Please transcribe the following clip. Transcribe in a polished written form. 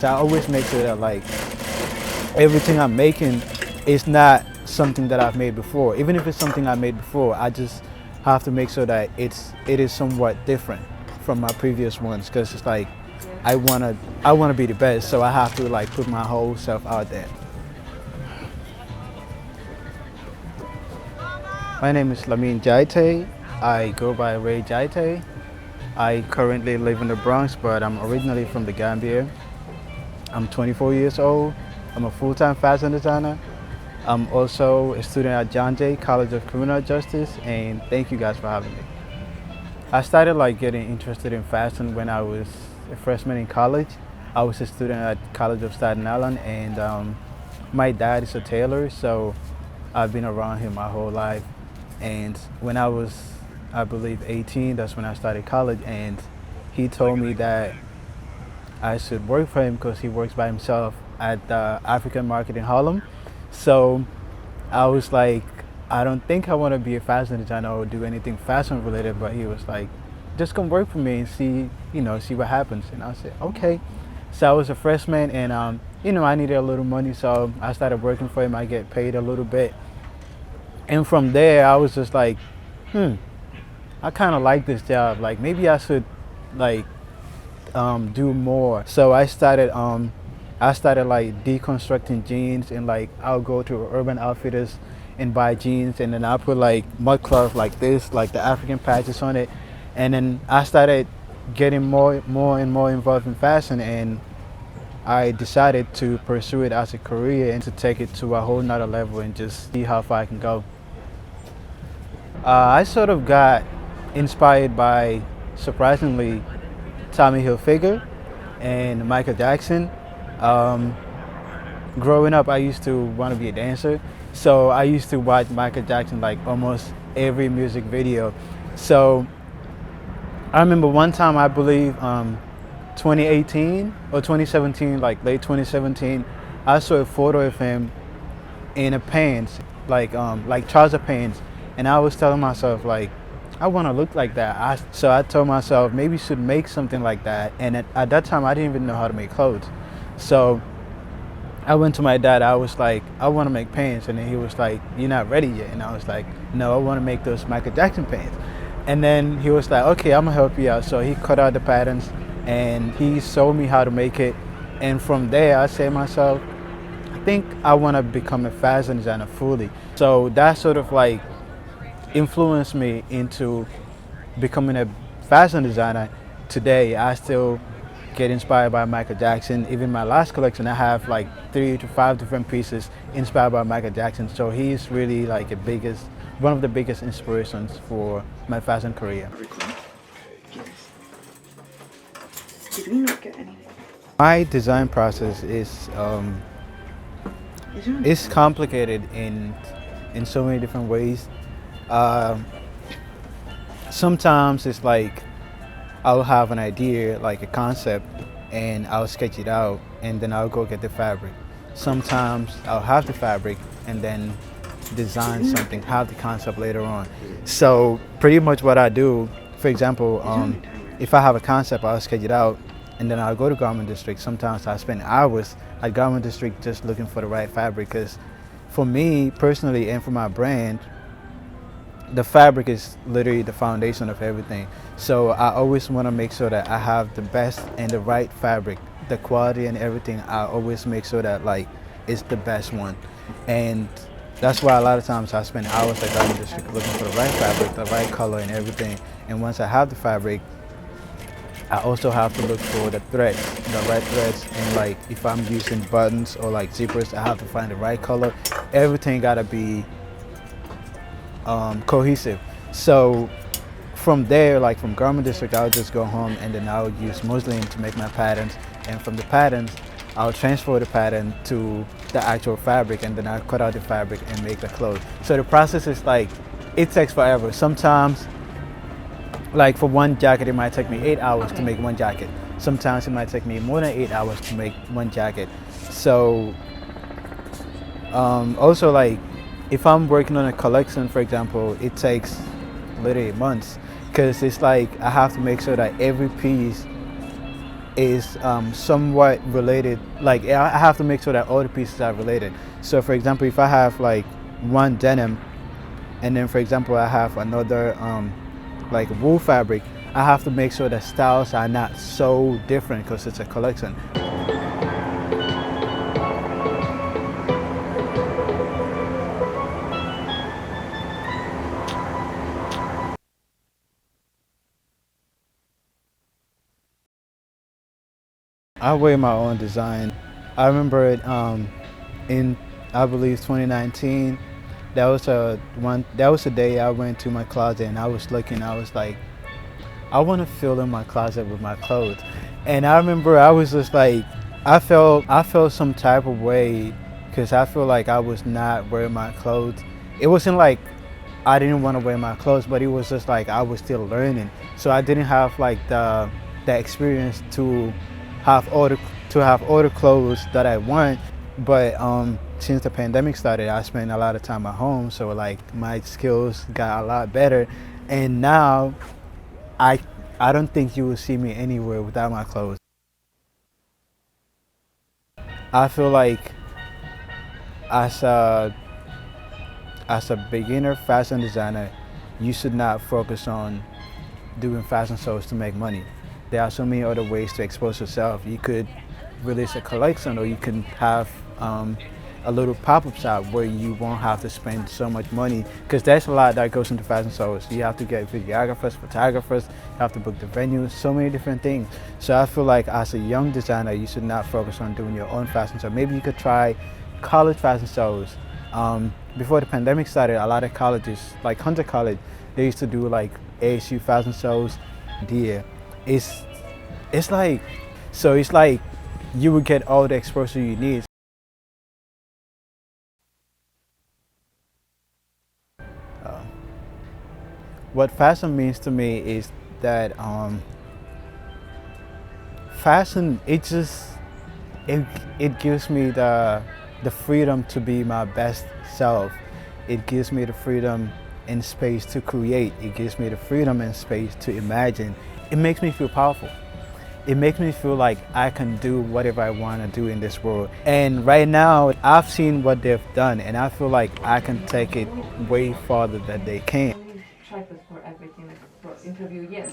I always make sure that like everything I'm making is not something that I've made before. Even if it's something I made before, I just have to make sure that it is somewhat different from my previous ones, because it's like I wanna be the best, so I have to like put my whole self out there. My name is Rey Jaiteh. I go by Rey Jaiteh. I currently live in the Bronx, but I'm originally from the Gambia. I'm 24 years old. I'm a full-time fashion designer. I'm also a student at John Jay College of Criminal Justice, and thank you guys for having me. I started like getting interested in fashion when I was a freshman in college. I was a student at College of Staten Island, and my dad is a tailor, so I've been around him my whole life. And when I was, I believe, 18, that's when I started college, and he told me that I should work for him because he works by himself at the African market in Harlem. So I was like, I don't think I want to be a fashion designer or do anything fashion related, but he was like, just come work for me and see, see what happens. And I said, okay. So I was a freshman, and I needed a little money, so I started working for him. I get paid a little bit. And from there, I was just like, I kind of like this job. Like maybe I should like do more. So I started like deconstructing jeans, and like I'll go to Urban Outfitters and buy jeans, and then I'll put like mud cloth like this, like the African patches on it. And then I started getting more and more involved in fashion, and I decided to pursue it as a career and to take it to a whole nother level and just see how far I can go. I sort of got inspired by, surprisingly, Tommy Hilfiger and Michael Jackson. Growing up, I used to want to be a dancer, so I used to watch Michael Jackson like almost every music video. So I remember one time, I believe 2018 or 2017, like late 2017, I saw a photo of him in a pants, like trouser pants, and I was telling myself like, I want to look like that. So I told myself maybe you should make something like that. And at that time, I didn't even know how to make clothes. So I went to my dad. I was like, I want to make pants. And then he was like, you're not ready yet. And I was like, no, I want to make those Michael Jackson pants. And then he was like, okay, I'm going to help you out. So he cut out the patterns and he showed me how to make it. And from there, I said to myself, I think I want to become a fashion designer fully. So that sort of like influenced me into becoming a fashion designer. Today, I still get inspired by Michael Jackson. Even my last collection, I have like 3 to 5 different pieces inspired by Michael Jackson. So he's really like one of the biggest inspirations for my fashion career. Did we not get anything? My design process is complicated in so many different ways. Sometimes it's like I'll have an idea, like a concept, and I'll sketch it out, and then I'll go get the fabric. Sometimes I'll have the fabric and then design something, have the concept later on. So pretty much what I do, for example, if I have a concept, I'll sketch it out, and then I'll go to Garment District. Sometimes I spend hours at Garment District just looking for the right fabric, because for me personally and for my brand, the fabric is literally the foundation of everything. So I always want to make sure that I have the best and the right fabric, the quality and everything. I always make sure that like it's the best one. And that's why a lot of times I spend hours at Garment District looking for the right fabric, the right color and everything. And once I have the fabric, I also have to look for the threads, the right threads. And like if I'm using buttons or like zippers, I have to find the right color. Everything gotta be cohesive. So from there, like from Garment District, I'll just go home and then I'll use muslin to make my patterns. And from the patterns, I'll transfer the pattern to the actual fabric, and then I'll cut out the fabric and make the clothes. So the process is like, it takes forever. Sometimes, like for one jacket, it might take me 8 hours to make one jacket. Sometimes it might take me more than 8 hours to make one jacket. So also like, if I'm working on a collection, for example, it takes literally months, because it's like I have to make sure that every piece is somewhat related. Like I have to make sure that all the pieces are related. So for example, if I have like one denim, and then for example I have another like wool fabric, I have to make sure that styles are not so different because it's a collection. I wear my own design. I remember it in, I believe, 2019. That was a day I went to my closet and I was looking. I was like, I want to fill in my closet with my clothes. And I remember I was just like, I felt some type of way because I feel like I was not wearing my clothes. It wasn't like I didn't want to wear my clothes, but it was just like I was still learning. So I didn't have like the experience to have all the clothes that I want. But since the pandemic started, I spent a lot of time at home, so like my skills got a lot better, and now I don't think you will see me anywhere without my clothes. I feel like as a beginner fashion designer, you should not focus on doing fashion shows to make money. There are so many other ways to expose yourself. You could release a collection, or you can have a little pop-up shop where you won't have to spend so much money, because there's a lot that goes into fashion shows. You have to get videographers, photographers, you have to book the venues, so many different things. So I feel like as a young designer, you should not focus on doing your own fashion show. Maybe you could try college fashion shows. Before the pandemic started, a lot of colleges, like Hunter College, they used to do like ASU fashion shows. Yeah, it's like, so it's like you would get all the exposure you need. What fashion means to me is that fashion, it gives me the freedom to be my best self. It gives me the freedom and space to create. It gives me the freedom and space to imagine. It makes me feel powerful. It makes me feel like I can do whatever I want to do in this world. And right now, I've seen what they've done, and I feel like I can take it way farther than they can. Tripods for everything, like for interview, yes.